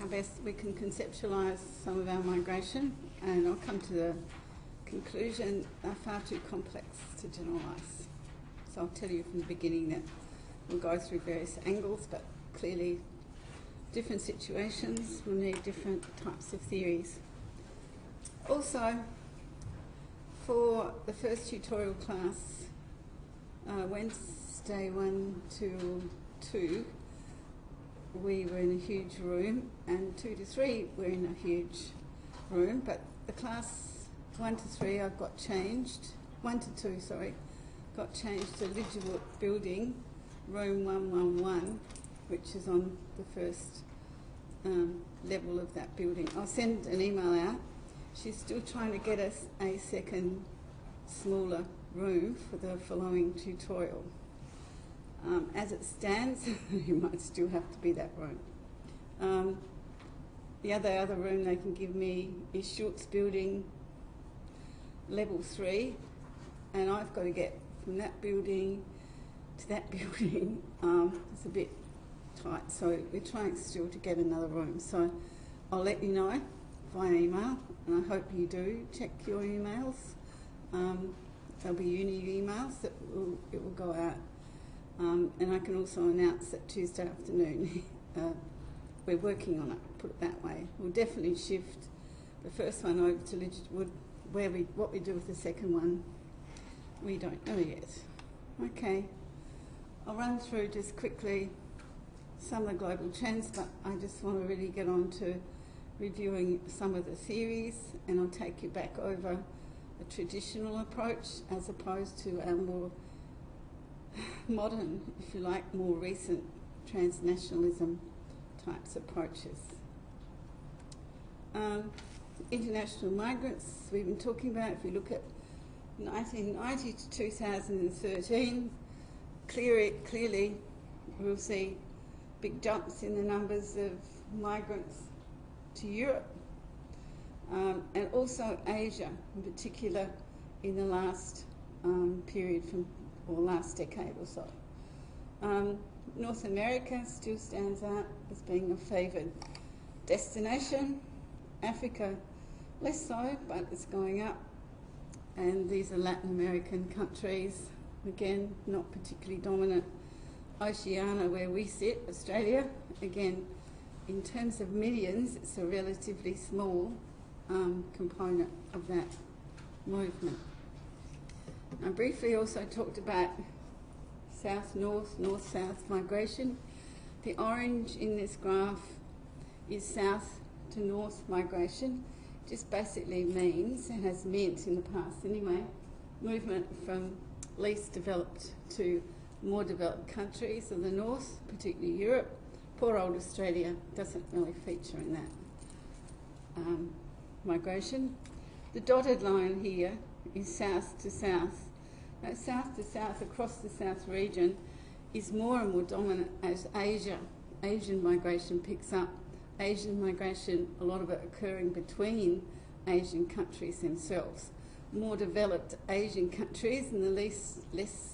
best we can conceptualise some of our migration, and I'll come to the conclusion they're far too complex to generalise. So I'll tell you from the beginning that we'll go through various angles, but clearly different situations will need different types of theories. Also, for the first tutorial class, Wednesday 1 to 2, we were in a huge room, and 2 to 3 were in a huge room, but the class 1 to 3 I've got changed, 1 to 2, sorry, got changed to Lidgerwood building, room 111, which is on the first level of that building. I'll send an email out. She's still trying to get us a second smaller room for the following tutorial. As it stands, you might still have to be that room. The other room they can give me is Schultz building, level 3, and I've got to get from that building to that building. It's a bit tight, so we're trying still to get another room. So I'll let you know via email, and I hope you do check your emails. There'll be uni emails that it will go out, and I can also announce that Tuesday afternoon we're working on it, put it that way. We'll definitely shift the first one over to Lidgerwood. What we do with the second one, we don't know yet. Okay, I'll run through just quickly some of the global trends, but I just want to really get on to reviewing some of the theories, and I'll take you back over a traditional approach as opposed to our more modern, if you like, more recent transnationalism types approaches. International migrants we've been talking about. If we look at 1990 to 2013, clearly we'll see big jumps in the numbers of migrants to Europe, and also Asia in particular in the last period or last decade or so. North America still stands out as being a favoured destination. Africa less so, but it's going up. And these are Latin American countries, again not particularly dominant. Oceania, where we sit, Australia, again in terms of millions it's a relatively small component of that movement. I briefly also talked about south-north, north-south migration. The orange in this graph is south to north migration. Just basically means, it has meant in the past anyway, movement from least developed to more developed countries of the north, particularly Europe. Poor old Australia doesn't really feature in that migration. The dotted line here is south to south. Now, south to south across the south region is more and more dominant as Asian migration picks up. Asian migration, a lot of it occurring between Asian countries themselves. More developed Asian countries and the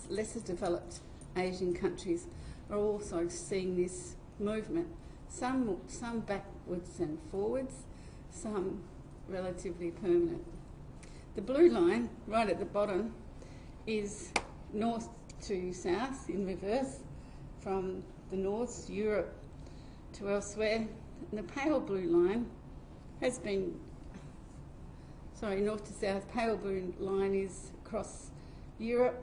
lesser developed Asian countries are also seeing this movement. Some backwards and forwards, some relatively permanent. The blue line right at the bottom is north to south in reverse, from the north, Europe, to elsewhere. And the pale blue line has been, north to south, pale blue line is across Europe.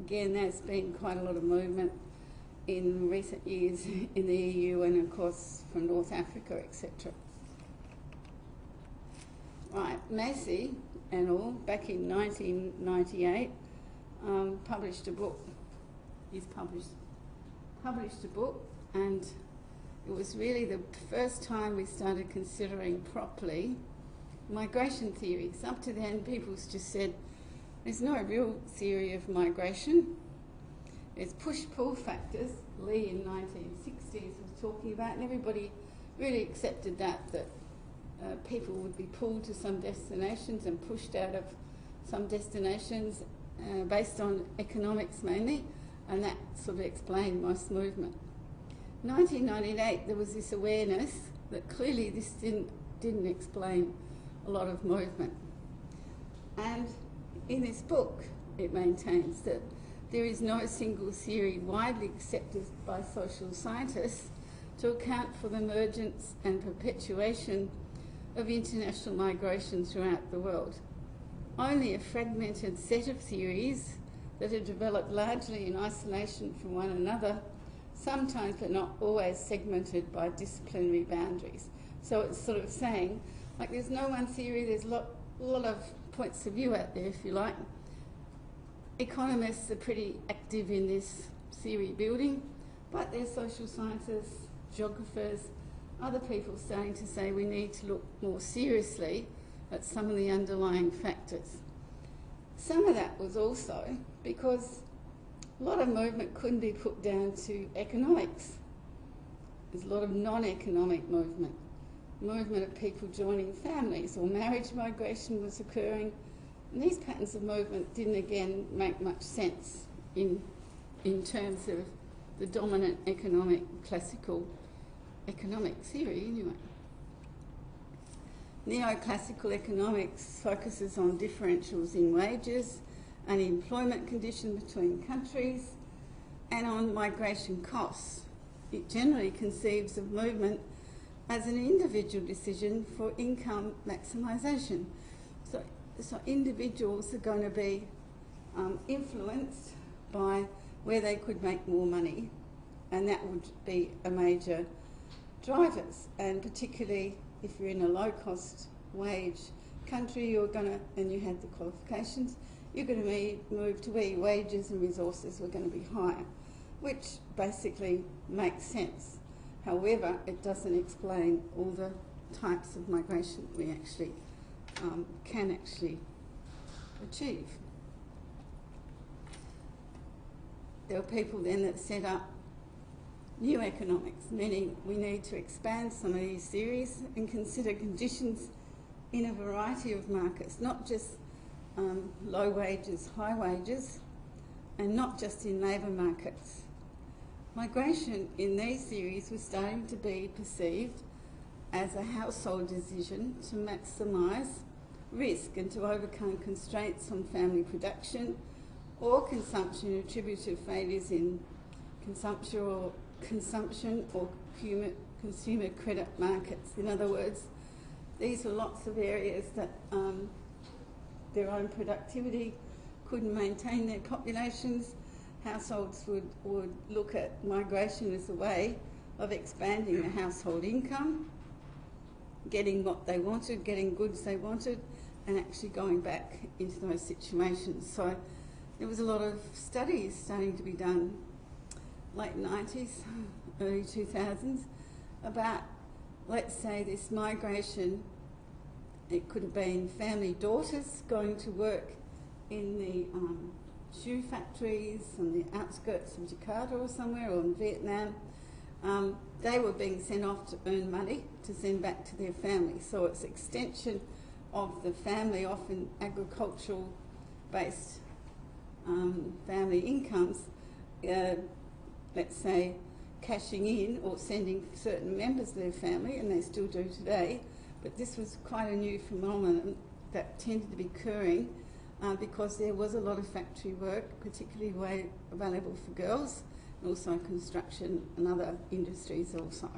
Again, there's been quite a lot of movement in recent years in the EU and of course from North Africa, etc. Right, Massey and all, back in 1998, published a book. He's published a book, and it was really the first time we started considering properly migration theories. Up to then, people just said, there's no real theory of migration. There's push-pull factors. Lee in 1960s was talking about, and everybody really accepted that people would be pulled to some destinations and pushed out of some destinations based on economics mainly, and that sort of explained most movement. 1998, there was this awareness that clearly this didn't explain a lot of movement. And in this book, it maintains that there is no single theory widely accepted by social scientists to account for the emergence and perpetuation of international migration throughout the world. Only a fragmented set of theories that are developed largely in isolation from one another, sometimes but not always segmented by disciplinary boundaries. So it's sort of saying, like, there's no one theory, there's a lot of points of view out there, if you like. Economists are pretty active in this theory building, but there's social scientists, geographers, other people starting to say we need to look more seriously at some of the underlying factors. Some of that was also because a lot of movement couldn't be put down to economics. There's a lot of non-economic movement of people joining families, or marriage migration was occurring. And these patterns of movement didn't again make much sense in terms of the dominant classical economic theory anyway. Neoclassical economics focuses on differentials in wages and employment conditions between countries and on migration costs. It generally conceives of movement as an individual decision for income maximisation. So individuals are going to be influenced by where they could make more money, and that would be a major drivers. And particularly if you're in a low-cost wage country, and you had the qualifications, you're going to move to where your wages and resources were going to be higher, which basically makes sense. However, it doesn't explain all the types of migration we actually can actually achieve. There were people then that set up new economics, meaning we need to expand some of these theories and consider conditions in a variety of markets, not just low wages, high wages, and not just in labour markets. Migration in these theories was starting to be perceived as a household decision to maximise risk and to overcome constraints on family production or consumption attributed to failures in consumption or consumer credit markets. In other words, these were lots of areas that their own productivity couldn't maintain their populations. Households would look at migration as a way of expanding the household income, getting what they wanted, getting goods they wanted, and actually going back into those situations. So there was a lot of studies starting to be done, late 90s, early 2000s, about, let's say, this migration. It could have been family daughters going to work in the shoe factories on the outskirts of Jakarta or somewhere, or in Vietnam. They were being sent off to earn money to send back to their family. So it's extension of the family, often agricultural-based family incomes, let's say, cashing in or sending certain members of their family, and they still do today. But this was quite a new phenomenon that tended to be occurring because there was a lot of factory work, particularly available for girls, and also construction and other industries also.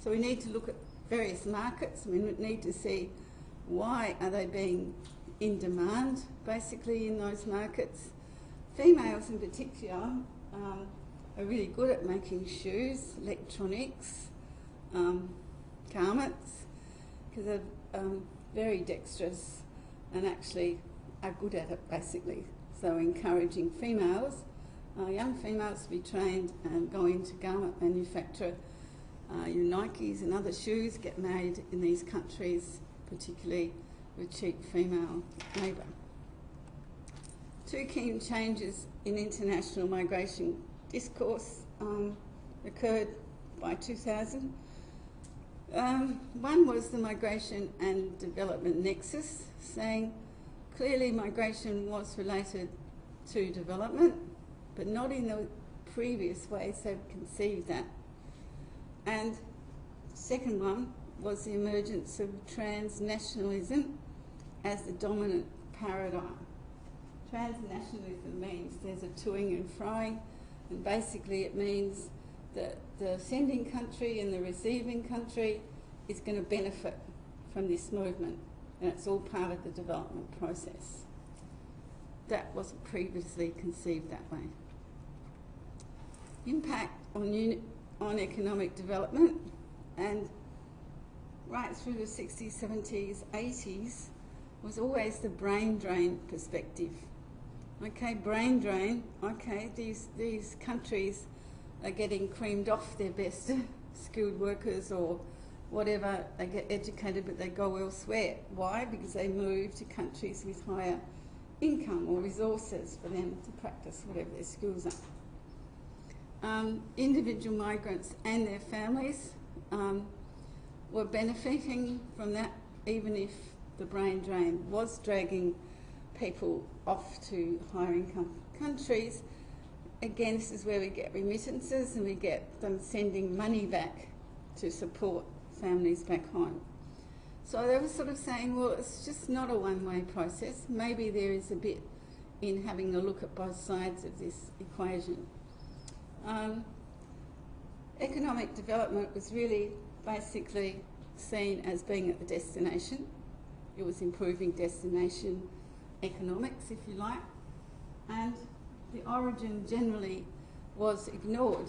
So we need to look at various markets. We need to see why are they being in demand, basically, in those markets. Females in particular are really good at making shoes, electronics, garments, because they're very dexterous and actually are good at it, basically. So encouraging females, young females, to be trained and go into garment manufacture. Your Nikes and other shoes get made in these countries, particularly with cheap female labour. Two key changes in international migration discourse occurred by 2000. One was the migration and development nexus, saying clearly migration was related to development, but not in the previous ways they've conceived that. And Second one was the emergence of transnationalism as the dominant paradigm. Transnationalism means there's a toing and froing, and basically it means that the sending country and the receiving country is going to benefit from this movement, and it's all part of the development process. That wasn't previously conceived that way. Impact on economic development, and right through the 60s, 70s, 80s, was always the brain drain perspective. Okay, brain drain, okay, these countries are getting creamed off their best skilled workers or whatever, they get educated but they go elsewhere. Why? Because they move to countries with higher income or resources for them to practice whatever their skills are. Individual migrants and their families were benefiting from that, even if the brain drain was dragging people off to higher income countries. Again, this is where we get remittances and we get them sending money back to support families back home. So they were sort of saying, well, it's just not a one-way process. Maybe there is a bit in having a look at both sides of this equation. Economic development was really basically seen as being at the destination. It was improving destination economics, if you like, and the origin generally was ignored.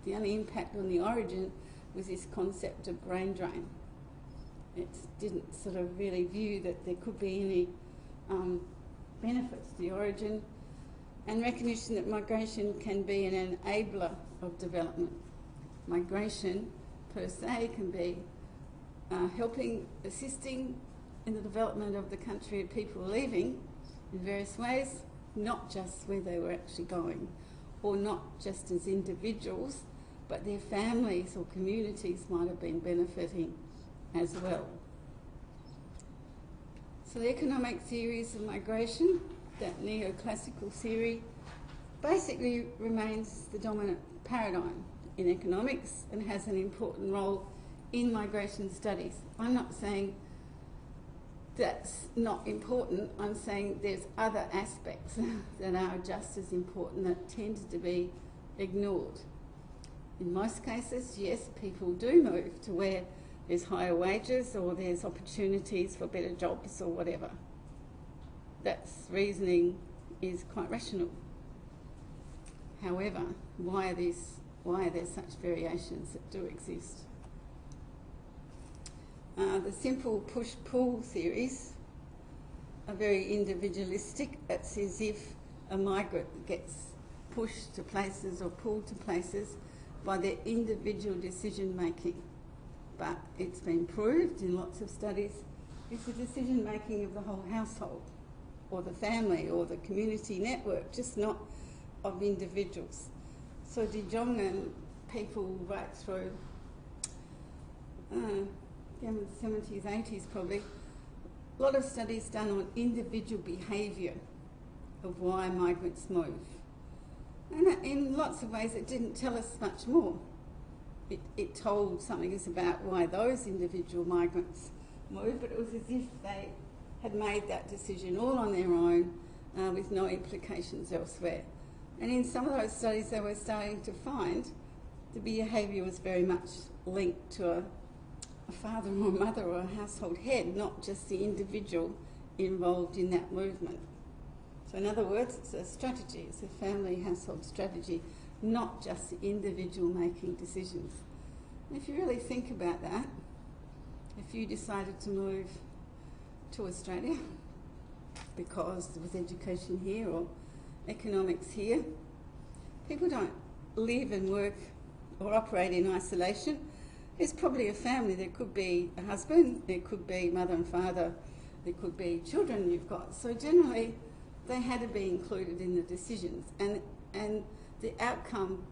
The only impact on the origin was this concept of brain drain. It didn't sort of really view that there could be any benefits to the origin, and recognition that migration can be an enabler of development. Migration per se can be helping, assisting in the development of the country of people leaving in various ways, not just where they were actually going, or not just as individuals, but their families or communities might have been benefiting as well. So the economic theories of migration, that neoclassical theory, basically remains the dominant paradigm in economics and has an important role in migration studies. I'm not saying that's not important, I'm saying there's other aspects that are just as important that tend to be ignored. In most cases, yes, people do move to where there's higher wages or there's opportunities for better jobs or whatever. That reasoning is quite rational. However, why are there such variations that do exist? The simple push-pull theories are very individualistic. It's as if a migrant gets pushed to places or pulled to places by their individual decision-making. But it's been proved in lots of studies it's the decision-making of the whole household or the family or the community network, just not of individuals. So De Jong and people right through the 70s, 80s probably, a lot of studies done on individual behaviour of why migrants move. And in lots of ways it didn't tell us much more. It told something about why those individual migrants moved, but it was as if they had made that decision all on their own with no implications elsewhere. And in some of those studies they were starting to find the behaviour was very much linked to a father or mother or a household head, not just the individual involved in that movement. So in other words, it's a strategy, it's a family household strategy, not just the individual making decisions. And if you really think about that, if you decided to move to Australia because there was education here or economics here, people don't live and work or operate in isolation. There's probably a family. There could be a husband, there could be mother and father, there could be children you've got. So generally they had to be included in the decisions, and the outcome,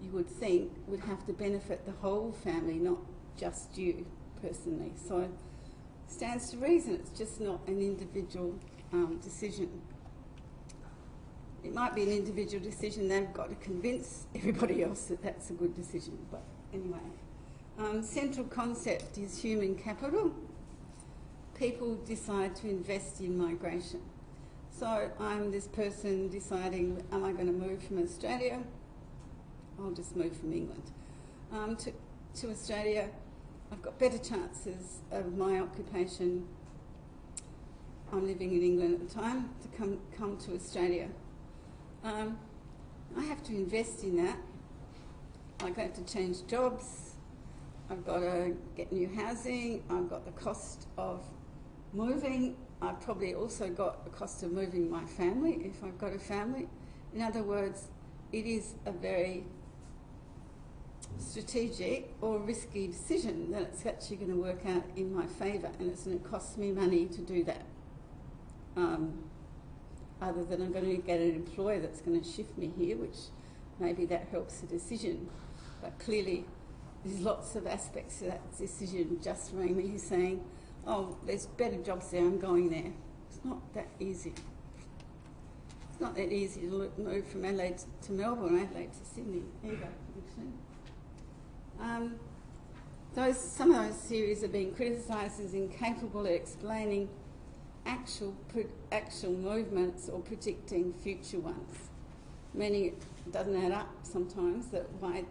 you would think, would have to benefit the whole family, not just you personally. So it stands to reason it's just not an individual decision. It might be an individual decision, they've got to convince everybody else that that's a good decision, but anyway, Central concept is human capital. People decide to invest in migration. So I'm this person deciding, am I going to move from Australia? I'll just move from England. To Australia, I've got better chances of my occupation. I'm living in England at the time, to come to Australia. I have to invest in that. I've got to change jobs. I've got to get new housing. I've got the cost of moving. I've probably also got the cost of moving my family, if I've got a family. In other words, it is a very strategic or risky decision that it's actually going to work out in my favour, and it's going to cost me money to do that. Other than I'm going to get an employer that's going to shift me here, which maybe that helps the decision. But clearly, there's lots of aspects to that decision. Just rang me saying, oh, there's better jobs there, I'm going there. It's not that easy. It's not that easy to move from Adelaide to Melbourne, Adelaide to Sydney either, actually. Some of those theories are being criticised as incapable of explaining actual movements or predicting future ones. Meaning it doesn't add up sometimes, that why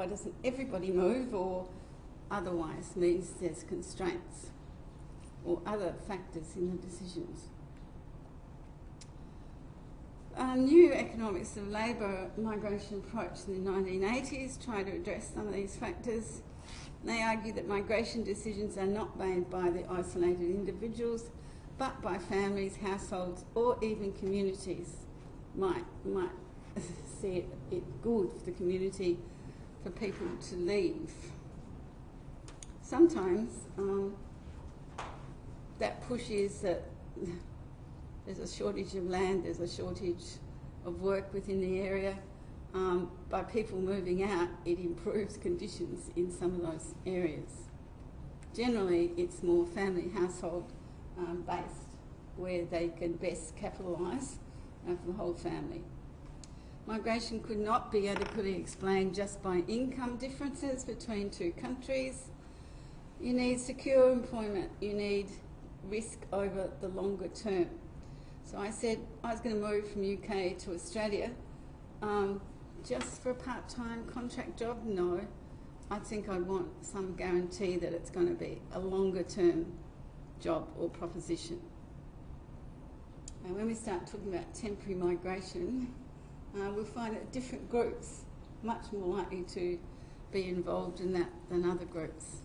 doesn't everybody move, or otherwise means there's constraints or other factors in the decisions. New economics of labour migration approach in the 1980s try to address some of these factors. They argue that migration decisions are not made by the isolated individuals, but by families, households, or even communities. Might see it good for the community for people to leave. Sometimes that push is that there's a shortage of land, there's a shortage of work within the area. By people moving out, it improves conditions in some of those areas. Generally, it's more family household based, where they can best capitalise for the whole family. Migration could not be adequately explained just by income differences between two countries. You need secure employment, you need risk over the longer term. So I said I was going to move from UK to Australia just for a part-time contract job. No, I think I'd want some guarantee that it's going to be a longer term job or proposition. And when we start talking about temporary migration, we'll find that different groups much more likely to be involved in that than other groups.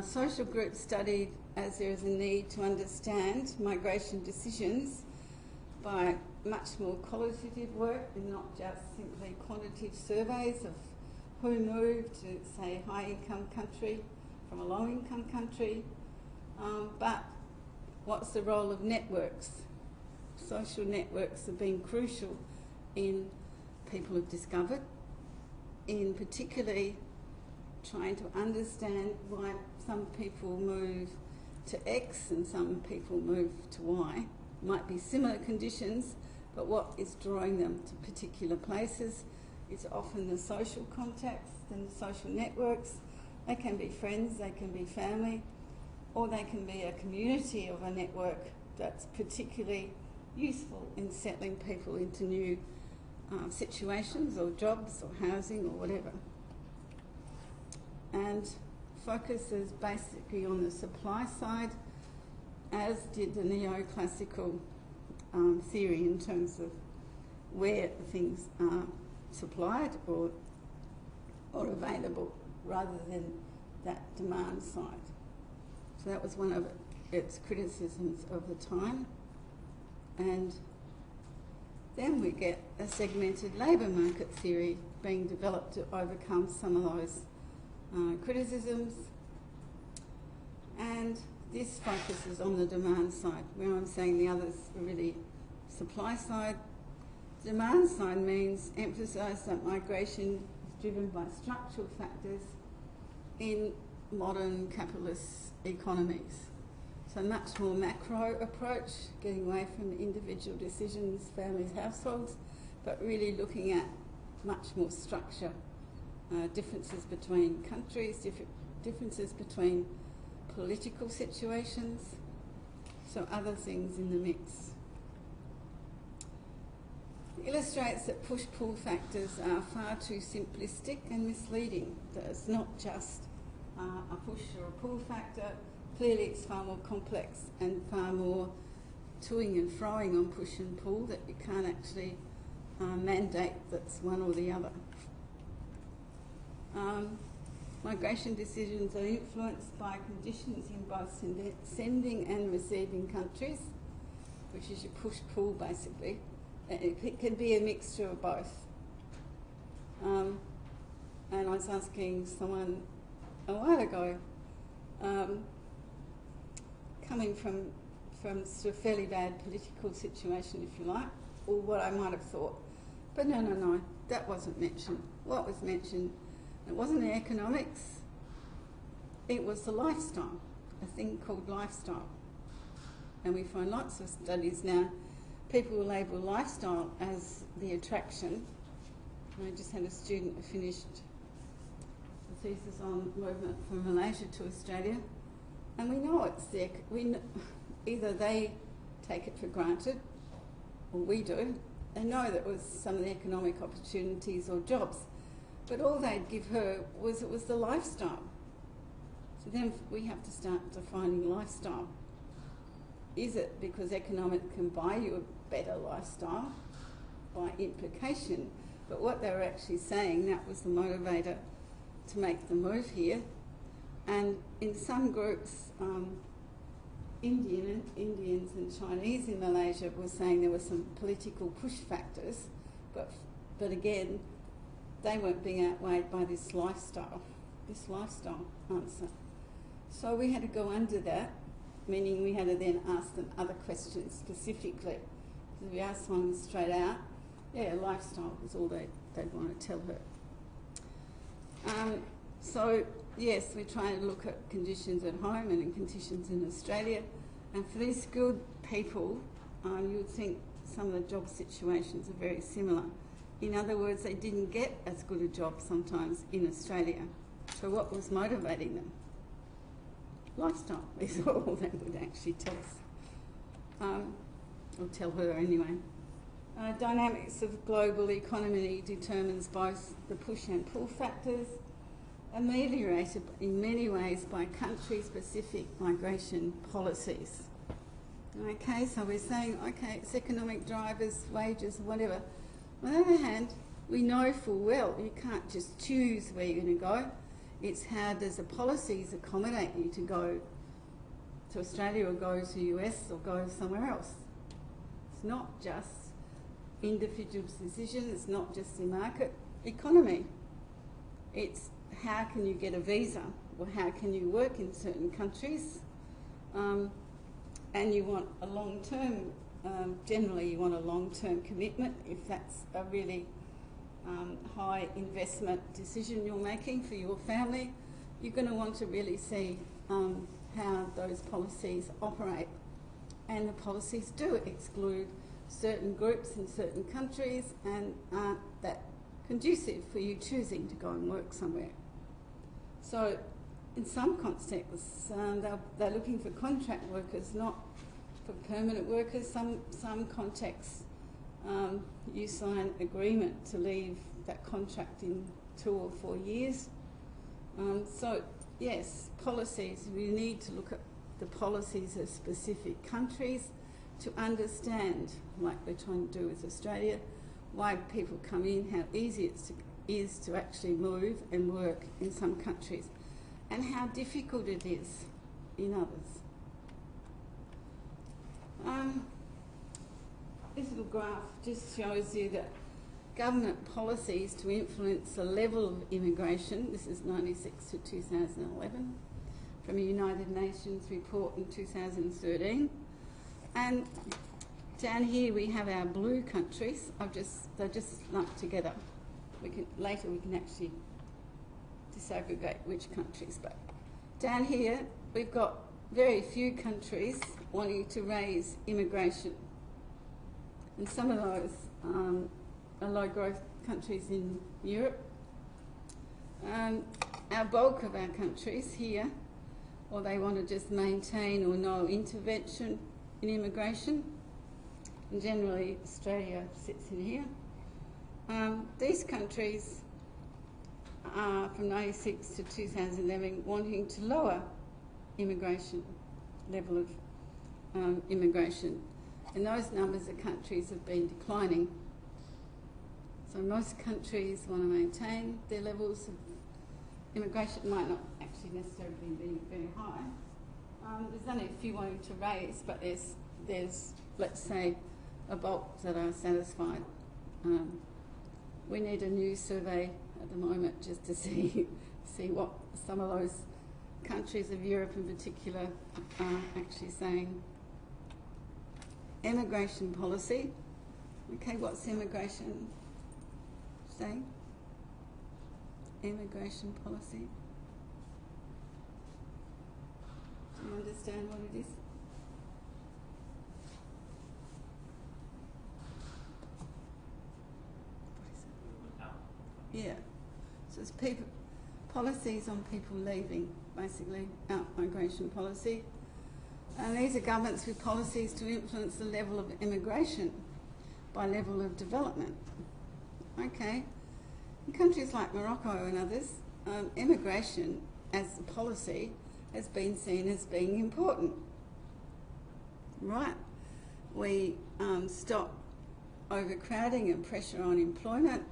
Social groups studied as there is a need to understand migration decisions by much more qualitative work and not just simply quantitative surveys of who moved to, say, a high-income country from a low-income country, but what's the role of networks? Social networks have been crucial in people have discovered, in particularly trying to understand why some people move to X and some people move to Y. Might be similar conditions, but what is drawing them to particular places is often the social context and the social networks. They can be friends, they can be family, or they can be a community of a network that's particularly useful in settling people into new situations or jobs or housing or whatever. And focuses basically on the supply side, as did the neoclassical theory in terms of where things are supplied or available, rather than that demand side. So that was one of its criticisms of the time. And then we get a segmented labour market theory being developed to overcome some of those criticisms. And this focuses on the demand side, where I'm saying the others are really supply side. Demand side means emphasise that migration is driven by structural factors in modern capitalist economies. So much more macro approach, getting away from individual decisions, families, households, but really looking at much more structure differences between countries, differences between political situations, so other things in the mix. It illustrates that push-pull factors are far too simplistic and misleading. That it's not just a push or a pull factor. Clearly it's far more complex and far more toing and froing on push and pull, that you can't actually mandate that's one or the other. Migration decisions are influenced by conditions in both sending and receiving countries, which is your push-pull basically. It can be a mixture of both. And I was asking someone a while ago, coming from sort of fairly bad political situation, if you like, or what I might have thought. But no, that wasn't mentioned. What was mentioned, it wasn't the economics, it was the lifestyle, a thing called lifestyle. And we find lots of studies now, people will label lifestyle as the attraction. And I just had a student who finished a thesis on movement from Malaysia to Australia, and we know it's there. Either they take it for granted, or we do. They know that it was some of the economic opportunities or jobs, but all they'd give her was it was the lifestyle. So then we have to start defining lifestyle. Is it because economic can buy you a better lifestyle by implication? But what they were actually saying, that was the motivator to make the move here. And in some groups, Indians and Chinese in Malaysia were saying there were some political push factors, but again, they weren't being outweighed by this lifestyle answer. So we had to go under that, meaning we had to then ask them other questions specifically. Because we asked one straight out, yeah, lifestyle was all they'd want to tell her. So yes, we're trying to look at conditions at home and in conditions in Australia. And for these skilled people, you would think some of the job situations are very similar. In other words, they didn't get as good a job sometimes in Australia. So what was motivating them? Lifestyle is all they would actually tell us, or tell her anyway. Dynamics of global economy determines both the push and pull factors, ameliorated in many ways by country-specific migration policies. Okay, so we're saying, okay, it's economic drivers, wages, whatever. On the other hand, we know full well you can't just choose where you're going to go. It's how does the policies accommodate you to go to Australia or go to the US or go somewhere else. It's not just individual decision, it's not just the market economy. It's how can you get a visa, or how can you work in certain countries, and you want a long-term, generally you want a long-term commitment. If that's a really high investment decision you're making for your family, you're going to want to really see how those policies operate. And the policies do exclude certain groups in certain countries and aren't that conducive for you choosing to go and work somewhere. So in some contexts, they're looking for contract workers, not for permanent workers. Some contexts, you sign agreement to leave that contract in 2 or 4 years. So yes, policies, we need to look at the policies of specific countries to understand, like we're trying to do with Australia, why people come in, how easy it is to actually move and work in some countries, and how difficult it is in others. This little graph just shows you that government policies to influence the level of immigration, this is 96 to 2011, from a United Nations report in 2013. And down here we have our blue countries. They're just lumped together. Later we can actually disaggregate which countries. But down here we've got very few countries wanting to raise immigration. And some of those are low growth countries in Europe. Our bulk of our countries here, or they want to just maintain or no intervention in immigration, and generally Australia sits in here. These countries are from 1996 to 2011 wanting to lower immigration, level of immigration, and those numbers of countries have been declining. So most countries want to maintain their levels of immigration. It might not actually necessarily be very high. There's only a few wanting to raise, but there's let's say a bulk that are satisfied. We need a new survey at the moment just to see what some of those countries of Europe in particular are actually saying. Immigration policy. Okay, what's immigration saying? Immigration policy. Do you understand what it is? Yeah. So it's policies on people leaving, basically, out-migration policy. And these are governments with policies to influence the level of immigration by level of development. Okay. In countries like Morocco and others, immigration as a policy has been seen as being important. Right. We stop overcrowding and pressure on employment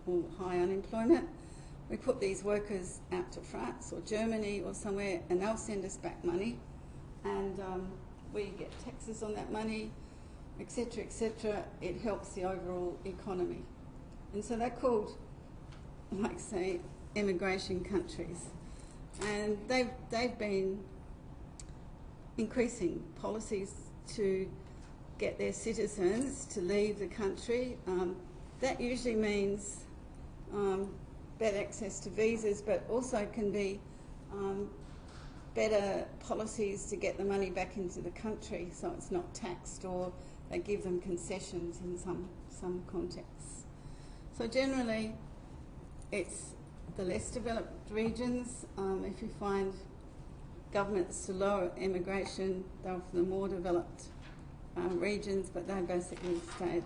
or high unemployment. We put these workers out to France or Germany or somewhere, and they'll send us back money, and we get taxes on that money, etc., etc. It helps the overall economy. And so they're called, like say, immigration countries. And they've been increasing policies to get their citizens to leave the country. That usually means better access to visas, but also can be better policies to get the money back into the country so it's not taxed, or they give them concessions in some contexts. So generally it's the less developed regions. If you find governments to lower immigration, they're for the more developed regions, but they basically stayed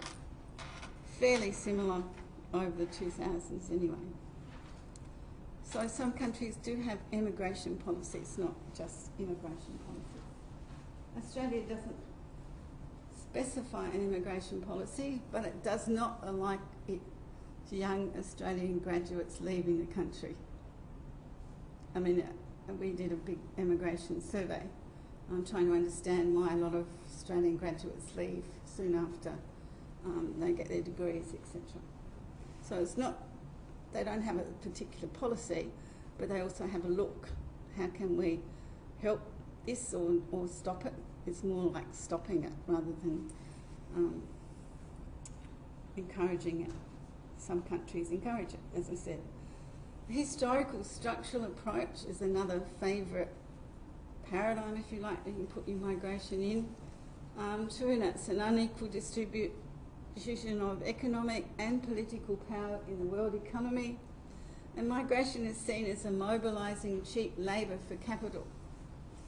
fairly similar over the 2000s anyway. So some countries do have immigration policies, not just immigration policy. Australia doesn't specify an immigration policy, but it does not like it to young Australian graduates leaving the country. I mean, we did a big immigration survey. I'm trying to understand why a lot of Australian graduates leave soon after they get their degrees, etc. So it's not, they don't have a particular policy, but they also have a look. How can we help this or stop it? It's more like stopping it rather than encouraging it. Some countries encourage it, as I said. The historical structural approach is another favourite paradigm, if you like, that you can put your migration in. True, and it's an unequal distribution of economic and political power in the world economy. And migration is seen as a mobilising cheap labour for capital.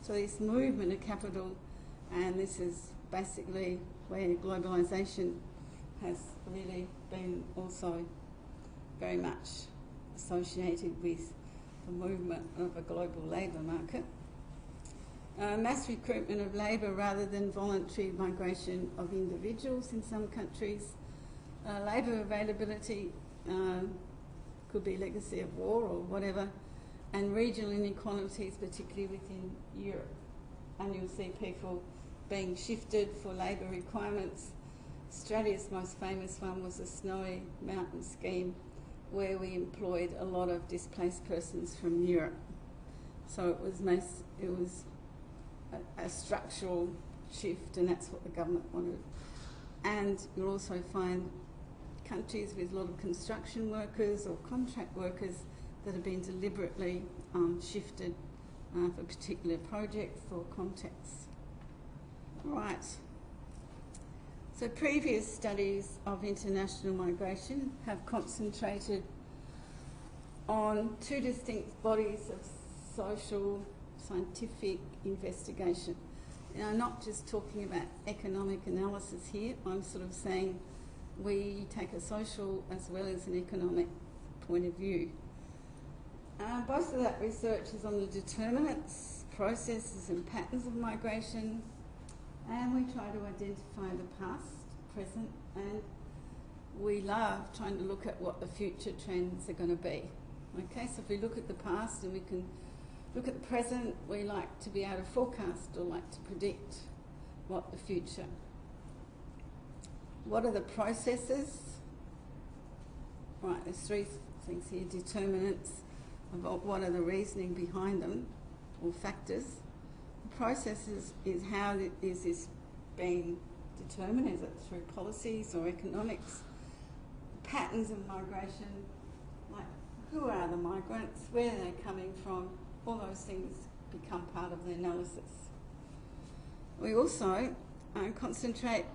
So this movement of capital, and this is basically where globalisation has really been also very much associated with the movement of a global labour market. Mass recruitment of labour rather than voluntary migration of individuals in some countries. Labour availability could be legacy of war or whatever, and regional inequalities, particularly within Europe. And you'll see people being shifted for labour requirements. Australia's most famous one was the Snowy Mountain Scheme, where we employed a lot of displaced persons from Europe. So it was a structural shift, and that's what the government wanted. And you'll also find countries with a lot of construction workers or contract workers that have been deliberately shifted for particular projects or contexts. Right. So previous studies of international migration have concentrated on two distinct bodies of social scientific investigation. Now, I'm not just talking about economic analysis here. I'm sort of saying we take a social as well as an economic point of view. Most of that research is on the determinants, processes and patterns of migration, and we try to identify the past, present, and we love trying to look at what the future trends are going to be. Okay, so if we look at the past and we can look at the present, we like to be able to forecast or like to predict what the future. What are the processes? Right, there's three things here: determinants, about what are the reasoning behind them, or factors. The processes is how is this being determined? Is it through policies or economics? Patterns of migration, like who are the migrants, where are they coming from? All those things become part of the analysis. We also concentrate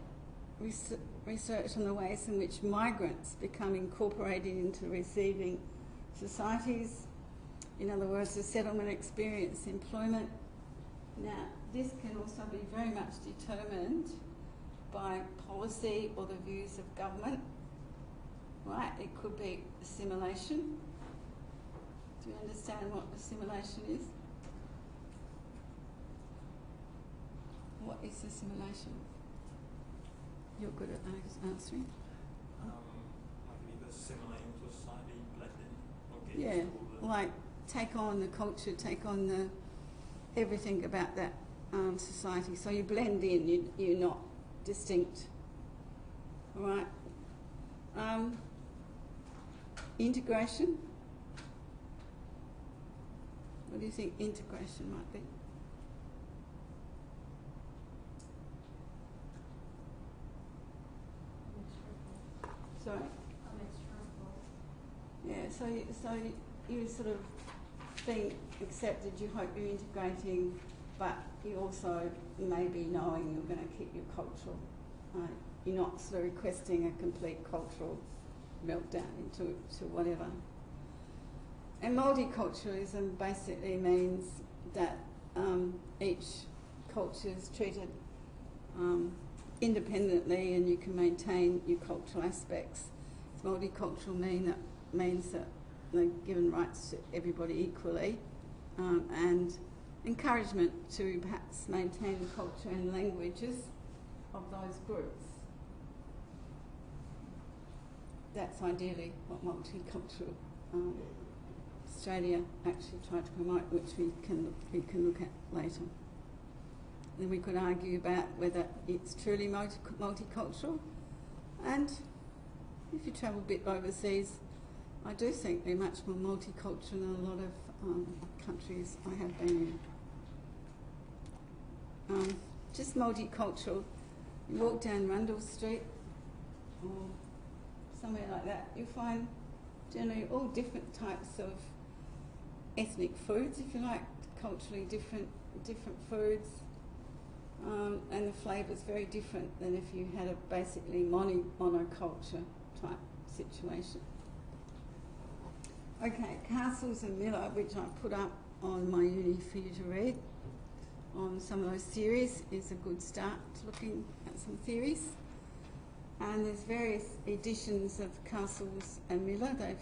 research on the ways in which migrants become incorporated into receiving societies. In other words, the settlement experience, employment. Now, this can also be very much determined by policy or the views of government, right? It could be assimilation. Do you understand what assimilation is? What is assimilation? You're good at answering. Like either assimilate into society, blend in, or get Yeah, used to all the... like take on the culture, take on the everything about that society. So you blend in, you're not distinct. All right. Integration. What do you think integration might be? Sorry? Yeah, so you sort of being accepted, you hope you're integrating, but you also may be knowing you're going to keep your cultural. You're not sort of requesting a complete cultural meltdown into whatever. And multiculturalism basically means that each culture is treated independently and you can maintain your cultural aspects. Multicultural means that they're given rights to everybody equally and encouragement to perhaps maintain the culture and languages of those groups. That's ideally what multicultural Australia actually tried to promote, which we can look at later. Then we could argue about whether it's truly multicultural, and if you travel a bit overseas, I do think they're much more multicultural than a lot of countries I have been in. Just multicultural. You walk down Rundle Street or somewhere like that, you find generally all different types of ethnic foods, if you like, culturally different foods, and the flavour's very different than if you had a basically monoculture type situation. Okay, Castles and Miller, which I put up on my uni for you to read on some of those theories, is a good start to looking at some theories. And there's various editions of Castles and Miller. They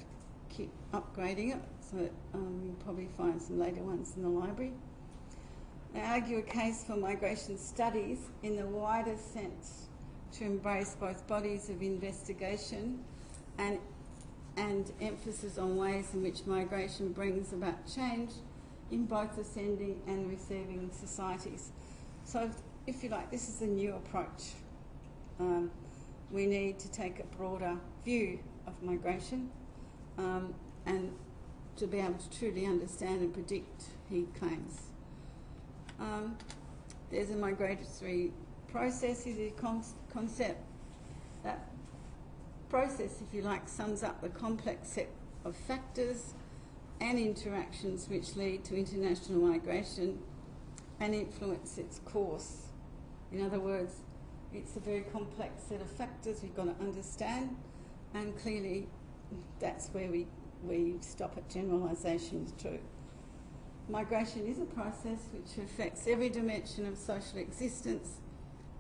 keep upgrading it, so you'll probably find some later ones in the library. They argue a case for migration studies in the wider sense to embrace both bodies of investigation and emphasis on ways in which migration brings about change in both ascending and receiving societies. So, if you like, this is a new approach. We need to take a broader view of migration and to be able to truly understand and predict, he claims. There's a migratory process is a concept. That process, if you like, sums up the complex set of factors and interactions which lead to international migration and influence its course. In other words, it's a very complex set of factors we've got to understand, and clearly that's where we we stop at generalisation is true. Migration is a process which affects every dimension of social existence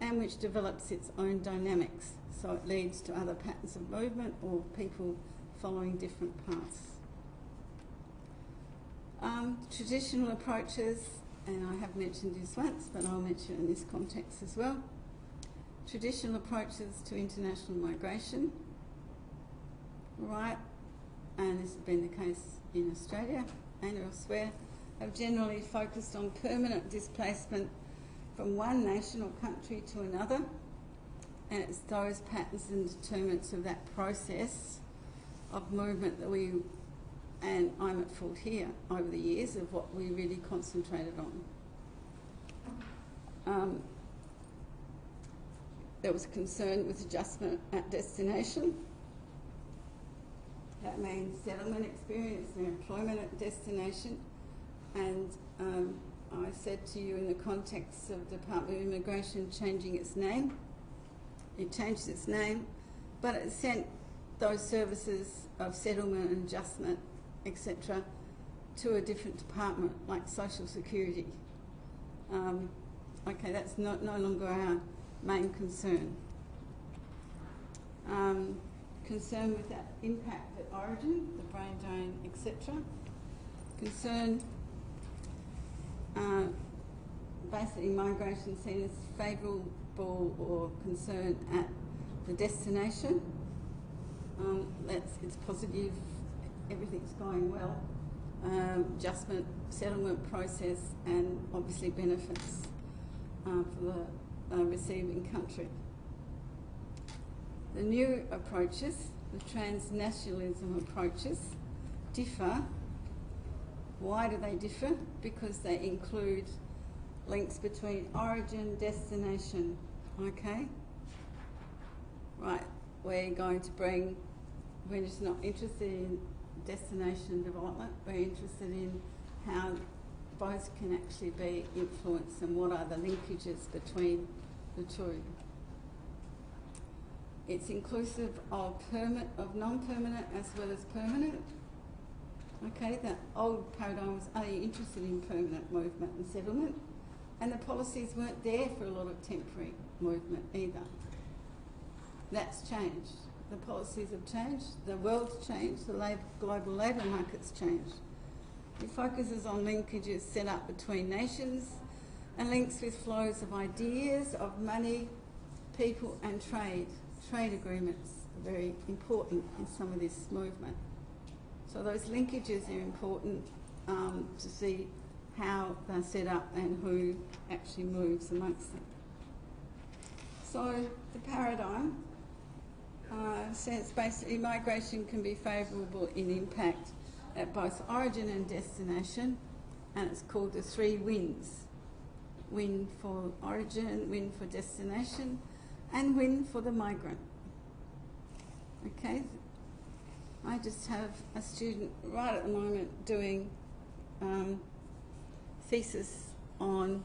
and which develops its own dynamics. So it leads to other patterns of movement or people following different paths. Traditional approaches, and I have mentioned this once, but I'll mention it in this context as well. Traditional approaches to international migration, right, and this has been the case in Australia and elsewhere, have generally focused on permanent displacement from one nation or country to another, and it's those patterns and determinants of that process of movement that we, and I'm at fault here, over the years of what we really concentrated on. There was concern with adjustment at destination. That means settlement experience and employment at destination. And I said to you in the context of the Department of Immigration changing its name, it changed its name, but it sent those services of settlement and adjustment, etc., to a different department, like Social Security. Okay, that's no longer our main concern. Concern with that impact at origin, the brain drain, etc. Concern, basically migration seen as favourable or concern at the destination. It's positive, everything's going well. Adjustment, settlement process, and obviously benefits for the receiving country. The new approaches, the transnationalism approaches, differ. Why do they differ? Because they include links between origin, destination, okay? Right, we're just not interested in destination development, we're interested in how both can actually be influenced and what are the linkages between the two. It's inclusive of non-permanent as well as permanent. Okay, the old paradigm was only interested in permanent movement and settlement, and the policies weren't there for a lot of temporary movement either. That's changed. The policies have changed, the world's changed, the global labour market's changed. It focuses on linkages set up between nations and links with flows of ideas, of money, people and trade. Trade agreements are very important in some of this movement. So those linkages are important to see how they're set up and who actually moves amongst them. So the paradigm says basically migration can be favourable in impact at both origin and destination, and it's called the 3 wins. Win for origin, win for destination, and win for the migrant. Okay, I just have a student right at the moment doing thesis on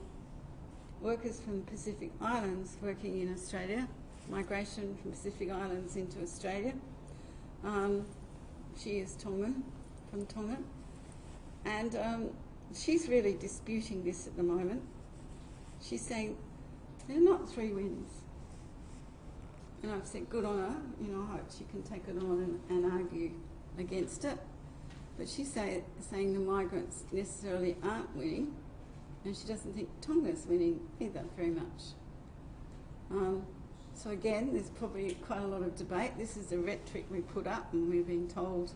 workers from Pacific Islands working in Australia, migration from Pacific Islands into Australia. She is Tongan, from Tongan, and she's really disputing this at the moment. She's saying they're not 3 wins. And I've said, good on her, I hope she can take it on and argue against it. But she's saying the migrants necessarily aren't winning, and she doesn't think Tonga's winning either very much. So again, there's probably quite a lot of debate. This is the rhetoric we put up, and we've been told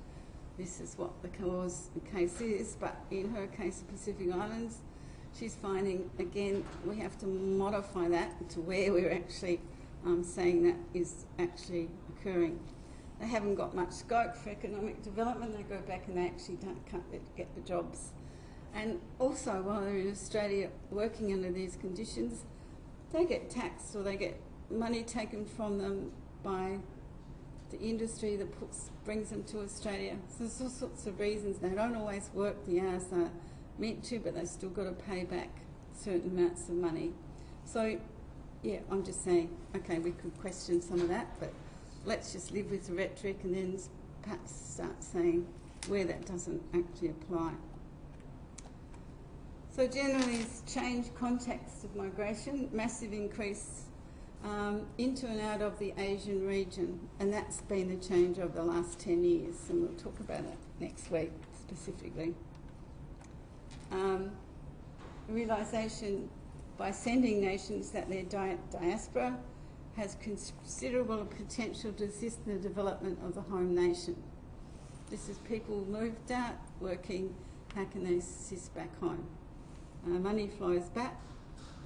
this is what the case is. But in her case of Pacific Islands, she's finding, again, we have to modify that to where we're actually saying that is actually occurring. They haven't got much scope for economic development. They go back and they actually can't get the jobs. And also, while they're in Australia working under these conditions, they get taxed or they get money taken from them by the industry that brings them to Australia. So there's all sorts of reasons. They don't always work the hours they're meant to, but they've still got to pay back certain amounts of money. So, yeah, I'm just saying, okay, we could question some of that, but let's just live with the rhetoric and then perhaps start saying where that doesn't actually apply. So generally, it's changed context of migration, massive increase into and out of the Asian region, and that's been the change over the last 10 years, and we'll talk about it next week specifically. Realisation by sending nations that their diaspora has considerable potential to assist in the development of the home nation. This is people moved out, working, how can they assist back home? Money flows back.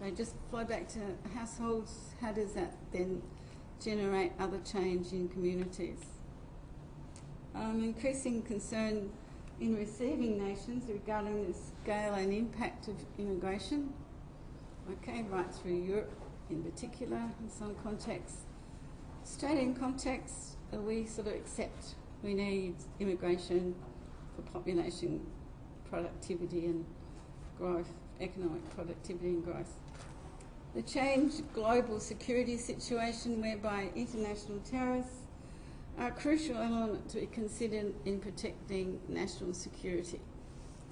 They just flow back to households. How does that then generate other change in communities? Increasing concern in receiving nations regarding the scale and impact of immigration. Okay, right through Europe in particular, in some contexts. Australian context, we sort of accept we need immigration for population productivity and growth, economic productivity and growth. The changed global security situation whereby international terrorists are a crucial element to be considered in protecting national security.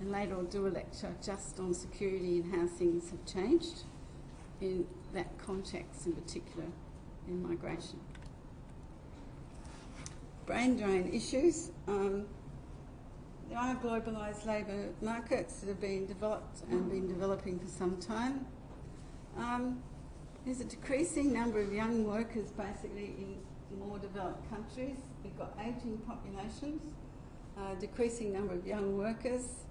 And later I'll do a lecture just on security and how things have changed in that context, in particular in migration. Brain drain issues. There are globalised labour markets that have been developed and been developing for some time. There's a decreasing number of young workers basically in more developed countries. We've got ageing populations, decreasing number of young workers.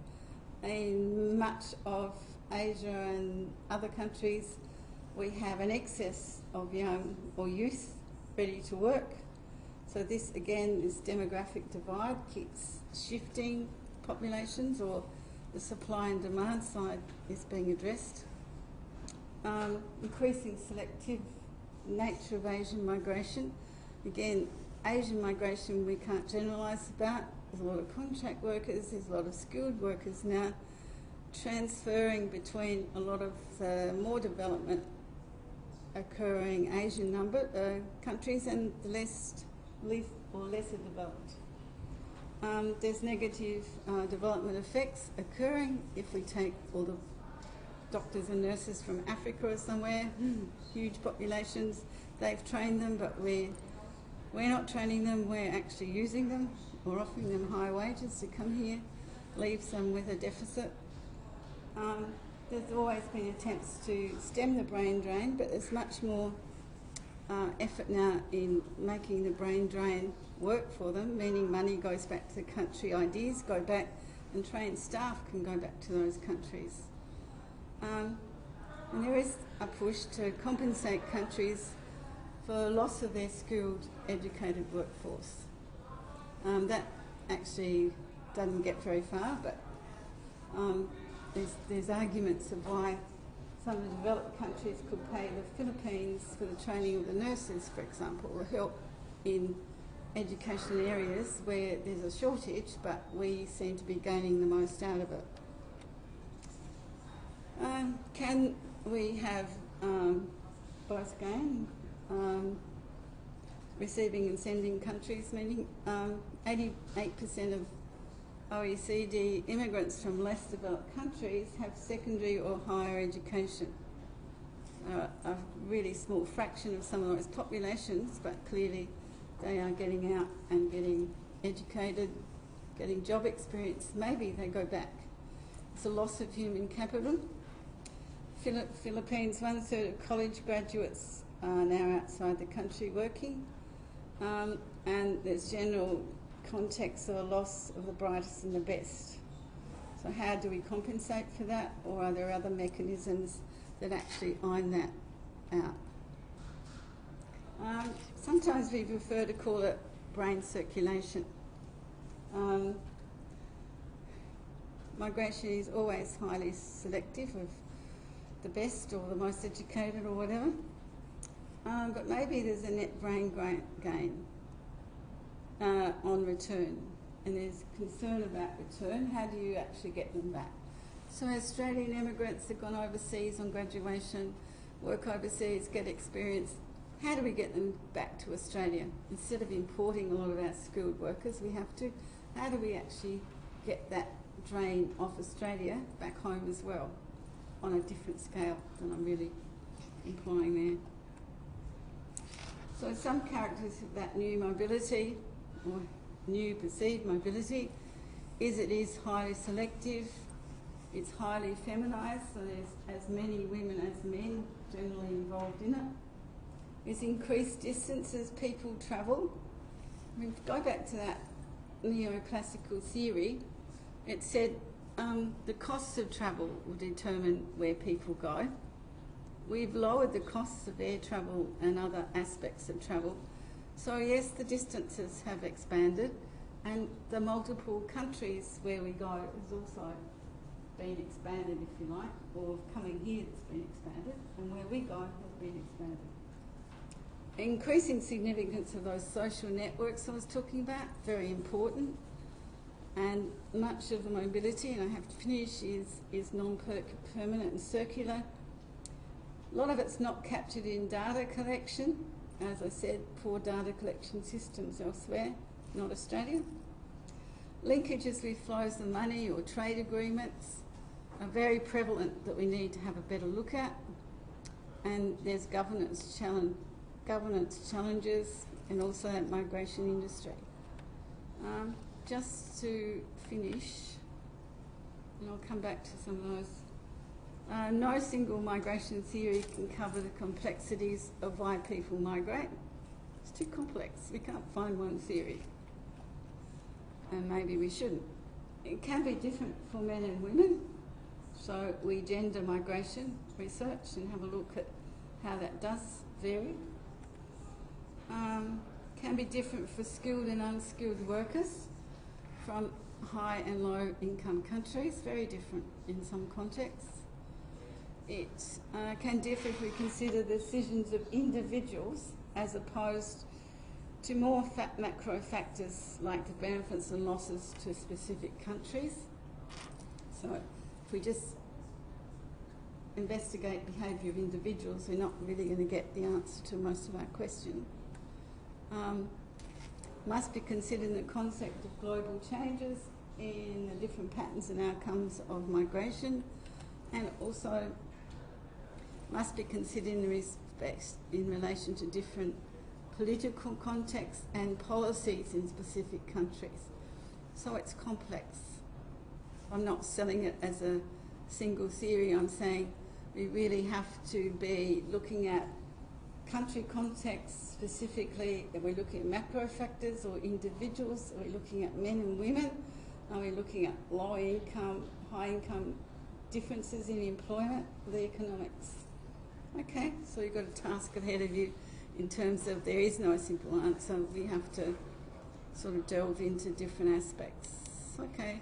In much of Asia and other countries, we have an excess of young or youth ready to work. So this again, this demographic divide keeps shifting populations, or the supply and demand side is being addressed. Increasing selective nature of Asian migration. Again, Asian migration we can't generalise about. There's a lot of contract workers, there's a lot of skilled workers now transferring between a lot of more development occurring Asian countries and the lesser developed. There's negative development effects occurring if we take all the doctors and nurses from Africa or somewhere, huge populations, they've trained them, but we're not training them, we're actually using them or offering them high wages to come here, leaves them with a deficit. There's always been attempts to stem the brain drain, but there's much more effort now in making the brain drain work for them, meaning money goes back to the country, ideas go back, and trained staff can go back to those countries. And there is a push to compensate countries for loss of their skilled, educated workforce. That actually doesn't get very far, but there's arguments of why some of the developed countries could pay the Philippines for the training of the nurses, for example, or help in education areas where there's a shortage, but we seem to be gaining the most out of it. Can we have both gain? Receiving and sending countries, meaning 88% of OECD immigrants from less developed countries have secondary or higher education. A really small fraction of some of those populations, but clearly they are getting out and getting educated, getting job experience. Maybe they go back. It's a loss of human capital. Philippines, 1/3 of college graduates are now outside the country working, and there's general context of a loss of the brightest and the best. So how do we compensate for that, or are there other mechanisms that actually iron that out? Sometimes we prefer to call it brain circulation. Migration is always highly selective of the best or the most educated or whatever, but maybe there's a net brain gain on return, and there's concern about return. How do you actually get them back? So Australian immigrants have gone overseas on graduation, work overseas, get experience. How do we get them back to Australia? Instead of importing a lot of our skilled workers, we have to, how do we actually get that drain off Australia back home as well on a different scale than I'm really implying there. So some characteristics of that new mobility, or new perceived mobility, is it is highly selective, it's highly feminised, so there's as many women as men generally involved in it. There's increased distances people travel. I mean, go back to that neoclassical theory. It said the costs of travel will determine where people go. We've lowered the costs of air travel and other aspects of travel. So yes, the distances have expanded, and the multiple countries where we go has also been expanded, if you like, or coming here has been expanded, and where we go has been expanded. Increasing significance of those social networks I was talking about, very important. And much of the mobility, and I have to finish, is non-permanent and circular. A lot of it's not captured in data collection. As I said, poor data collection systems elsewhere, not Australia. Linkages with flows of money or trade agreements are very prevalent that we need to have a better look at. And there's governance challenges and also that migration industry. Just to finish, and I'll come back to some of those. No single migration theory can cover the complexities of why people migrate. It's too complex. We can't find one theory. And maybe we shouldn't. It can be different for men and women. So we gender migration research and have a look at how that does vary. Can be different for skilled and unskilled workers from high and low income countries, very different in some contexts. It can differ if we consider the decisions of individuals as opposed to more macro factors like the benefits and losses to specific countries. So if we just investigate behaviour of individuals, we're not really going to get the answer to most of our question. Must be considered in the concept of global changes in the different patterns and outcomes of migration, and also must be considered in relation to different political contexts and policies in specific countries. So it's complex. I'm not selling it as a single theory. I'm saying we really have to be looking at country context specifically. Are we looking at macro factors or individuals? Are we looking at men and women? Are we looking at low income, high income differences in employment, the economics? Okay, so you've got a task ahead of you in terms of there is no simple answer. We have to sort of delve into different aspects. Okay.